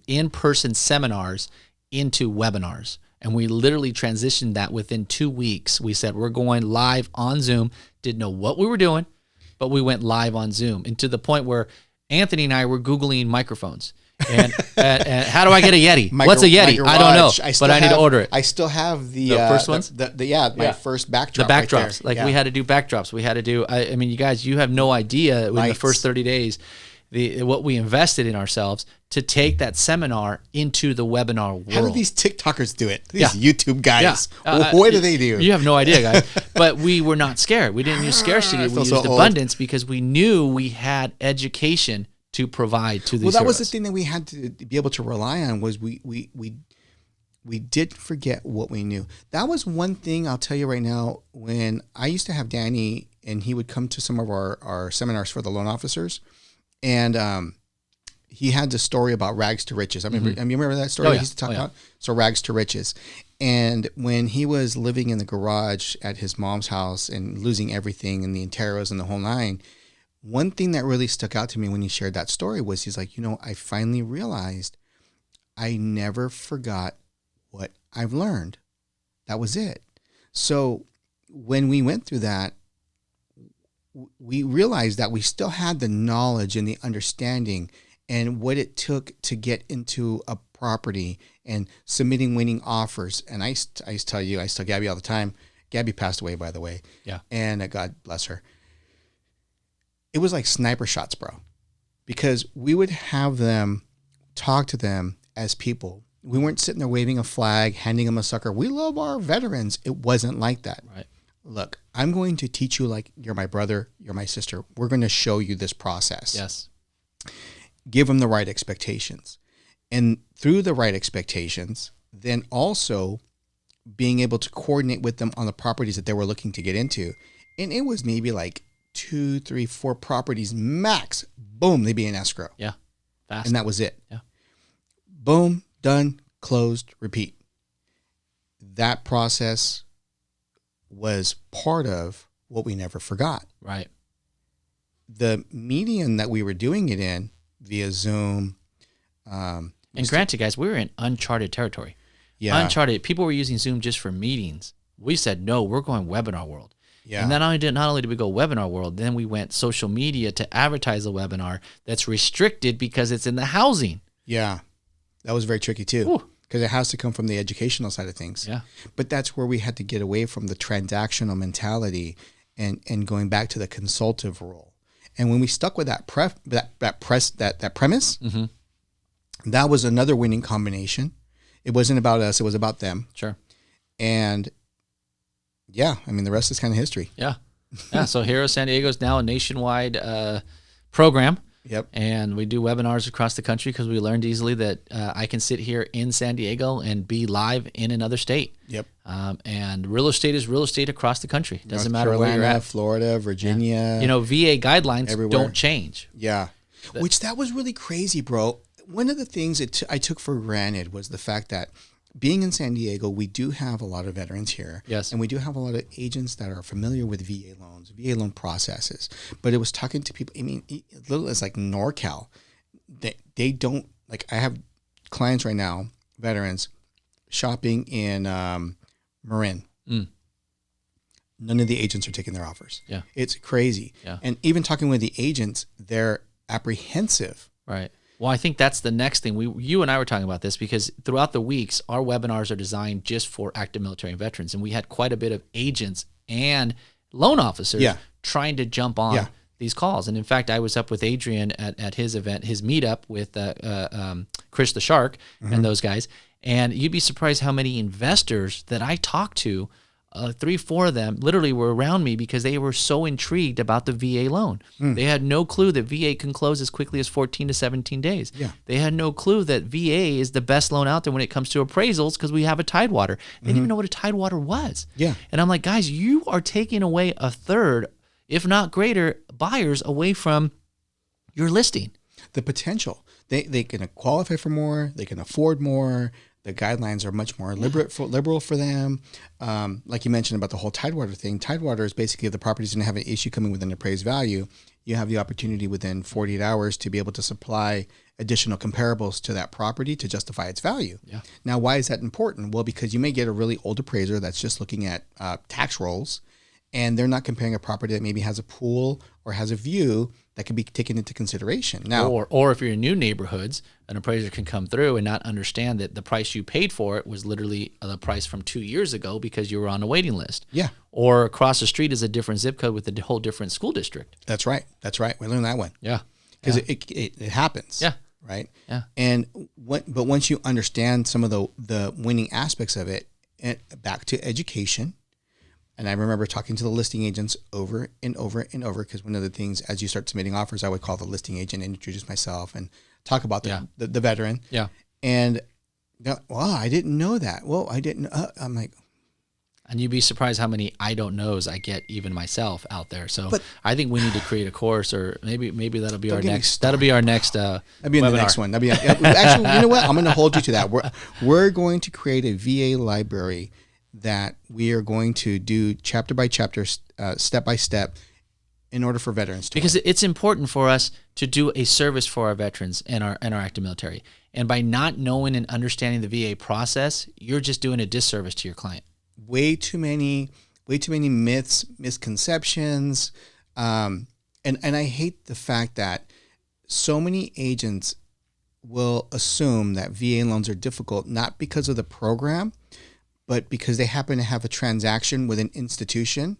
in-person seminars into webinars. And we literally transitioned that within 2 weeks. We said, we're going live on Zoom. Didn't know what we were doing, but we went live on Zoom. And to the point where Anthony and I were Googling microphones. And how do I get a Yeti? What's a Yeti? I don't know, but I need to order it. I still have the first ones. My first backdrop. The backdrops. Right there. We had to do backdrops. We had to do. I mean, you guys, you have no idea in the first 30 days. What we invested in ourselves to take that seminar into the webinar world. How do these TikTokers do it? These YouTube guys. What do they do? You have no idea, guys. But we were not scared. We didn't use scarcity. We used abundance because we knew we had education to provide to these Well, that heroes. was the thing that we had to be able to rely on was we didn't forget what we knew. That was one thing I'll tell you right now. When I used to have Danny and he would come to some of our seminars for the loan officers, and he had the story about rags to riches. I remember, you remember that story he used to talk about? So rags to riches. And when he was living in the garage at his mom's house and losing everything and the Interos and the whole nine, one thing that really stuck out to me when he shared that story was he's like, I finally realized I never forgot what I've learned. That was it. So when we went through that, we realized that we still had the knowledge and the understanding and what it took to get into a property and submitting winning offers. And I tell you, I tell Gabby all the time. Gabby passed away, by the way. Yeah. And God bless her. It was like sniper shots, bro, because we would have them talk to them as people. We weren't sitting there waving a flag, handing them a sucker. We love our veterans. It wasn't like that. Right. Look, I'm going to teach you like you're my brother, you're my sister. We're going to show you this process. Yes. Give them the right expectations. And through the right expectations, then also being able to coordinate with them on the properties that they were looking to get into. And it was maybe like 2, 3, 4 properties max. Boom, they'd be in escrow. Yeah. Fast. And that was it. Yeah. Boom, done, closed, repeat. That process was part of what we never forgot. Right. The medium that we were doing it in via Zoom. And granted, guys, we were in uncharted territory. Yeah. Uncharted. People were using Zoom just for meetings. We said, no, we're going webinar world. Yeah. And then not only did we go webinar world, then we went social media to advertise a webinar that's restricted because it's in the housing. Yeah. That was very tricky too. Because it has to come from the educational side of things. Yeah. But that's where we had to get away from the transactional mentality and going back to the consultative role. And when we stuck with that premise, that was another winning combination. It wasn't about us, it was about them. Sure. And yeah, I mean, the rest is kind of history. Yeah. Yeah. So Hero San Diego is now a nationwide program. Yep. And we do webinars across the country because we learned easily that I can sit here in San Diego and be live in another state. Yep. And real estate is real estate across the country. Doesn't matter Carolina, where you're at. Florida, Virginia. Yeah. VA guidelines everywhere. don't change. Yeah. Which that was really crazy, bro. One of the things that I took for granted was the fact that being in San Diego, we do have a lot of veterans here. Yes. And we do have a lot of agents that are familiar with VA loans, VA loan processes. But it was talking to people, I mean, little as like NorCal, they don't, like I have clients right now, veterans, shopping in Marin. None of the agents are taking their offers. Yeah. It's crazy. Yeah. And even talking with the agents, they're apprehensive. Right. Well, I think that's the next thing. You and I were talking about this because throughout the weeks, our webinars are designed just for active military and veterans. And we had quite a bit of agents and loan officers trying to jump on these calls. And in fact, I was up with Adrian at his event, his meetup with Chris the Shark and those guys. And you'd be surprised how many investors that I talked to, 3, 4 of them literally were around me because they were so intrigued about the VA loan. They had no clue that VA can close as quickly as 14 to 17 days. Yeah. They had no clue that VA is the best loan out there when it comes to appraisals because we have a Tidewater. They didn't even know what a Tidewater was. Yeah. And I'm like, guys, you are taking away a third, if not greater, buyers away from your listing. The potential. They can qualify for more. They can afford more. The guidelines are much more liberal for them. Like you mentioned about the whole Tidewater thing. Tidewater is basically if the property's going to have an issue coming with an appraised value, you have the opportunity within 48 hours to be able to supply additional comparables to that property to justify its value. Yeah. Now, why is that important? Well, because you may get a really old appraiser that's just looking at tax rolls, and they're not comparing a property that maybe has a pool or has a view that could be taken into consideration. Now, or if you're in new neighborhoods, an appraiser can come through and not understand that the price you paid for it was literally the price from 2 years ago because you were on a waiting list. Yeah. Or across the street is a different zip code with a whole different school district. That's right. We learned that one. Yeah. Because it happens. Yeah. Right. Yeah. And but once you understand some of the winning aspects of it, and back to education. And I remember talking to the listing agents over and over and over, because one of the things, as you start submitting offers, I would call the listing agent and introduce myself and talk about the veteran. Yeah. And, well, I didn't know that. Well, I didn't. I'm like. And you'd be surprised how many I don't knows I get even myself out there. So I think we need to create a course, or maybe that'll be our next. That'll be our next. That'll be in webinar. The next one. Actually, you know what? I'm going to hold you to that. We're going to create a VA library that we are going to do chapter by chapter, step by step, in order for veterans to because it's important for us to do a service for our veterans and our active military. And by not knowing and understanding the VA process, you're just doing a disservice to your client. Way too many myths, misconceptions, and I hate the fact that so many agents will assume that VA loans are difficult, not because of the program, but because they happen to have a transaction with an institution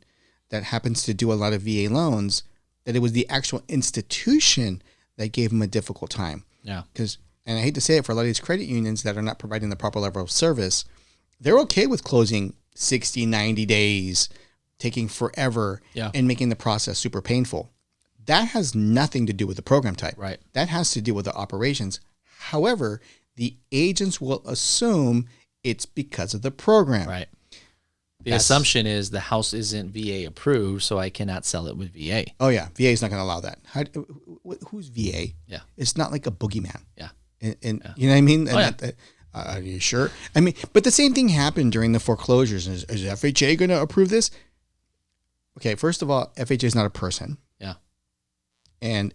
that happens to do a lot of VA loans, that it was the actual institution that gave them a difficult time. Yeah. And I hate to say it, for a lot of these credit unions that are not providing the proper level of service, they're okay with closing 60, 90 days, taking forever, and making the process super painful. That has nothing to do with the program type. Right. That has to do with the operations. However, the agents will assume it's because of the program. Right. The assumption is the house isn't VA approved, so I cannot sell it with VA. Oh, yeah. VA is not going to allow that. Who's VA? Yeah. It's not like a boogeyman. Yeah. And you know what I mean? Oh, are you sure? I mean, but the same thing happened during the foreclosures. Is FHA going to approve this? Okay, first of all, FHA is not a person. Yeah. And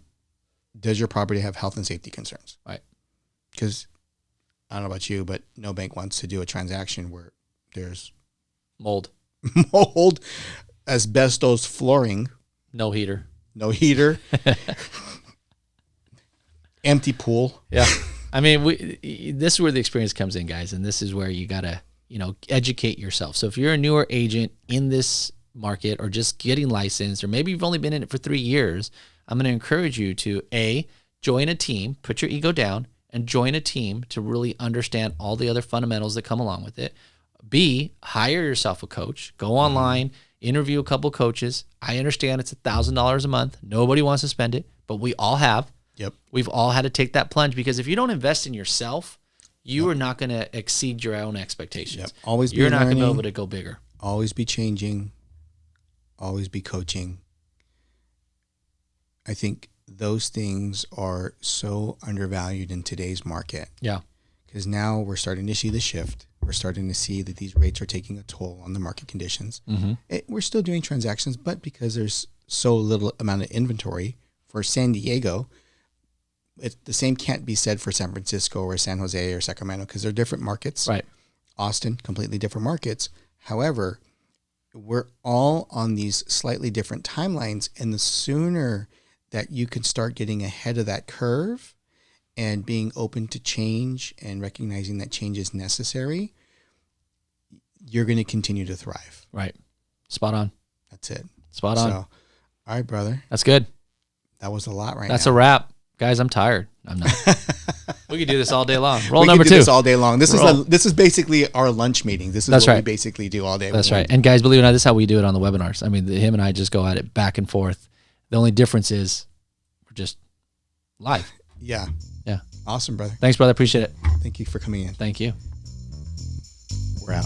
does your property have health and safety concerns? Right. Because I don't know about you, but no bank wants to do a transaction where there's mold, asbestos flooring, no heater, empty pool. Yeah. I mean, this is where the experience comes in, guys. And this is where you got to, educate yourself. So if you're a newer agent in this market, or just getting licensed, or maybe you've only been in it for 3 years, I'm going to encourage you to join a team, put your ego down, and join a team to really understand all the other fundamentals that come along with it. B, hire yourself a coach. Go online, interview a couple coaches. I understand it's $1,000 a month. Nobody wants to spend it, but we all have. Yep. We've all had to take that plunge, because if you don't invest in yourself, you are not going to exceed your own expectations. Yep. You're not going to be able to go bigger. Always be changing. Always be coaching. I think those things are so undervalued in today's market. Yeah. Because now we're starting to see the shift. We're starting to see that these rates are taking a toll on the market conditions. Mm-hmm. We're still doing transactions, but because there's so little amount of inventory for San Diego, the same can't be said for San Francisco or San Jose or Sacramento, because they're different markets. Right. Austin, completely different markets. However, we're all on these slightly different timelines, and the sooner that you can start getting ahead of that curve and being open to change and recognizing that change is necessary, you're going to continue to thrive. Right. Spot on. That's it. Spot on. So, all right, brother. That's good. That was a lot now. That's a wrap. Guys, I'm tired. I'm not. We could do this all day long. Roll we number could two. do this all day long. This is basically our lunch meeting. This is what we basically do all day. That's right. And guys, believe it or not, this is how we do it on the webinars. I mean, him and I just go at it back and forth. The only difference is we're just live. Yeah. Yeah. Awesome, brother. Thanks, brother. Appreciate it. Thank you for coming in. Thank you. We're out.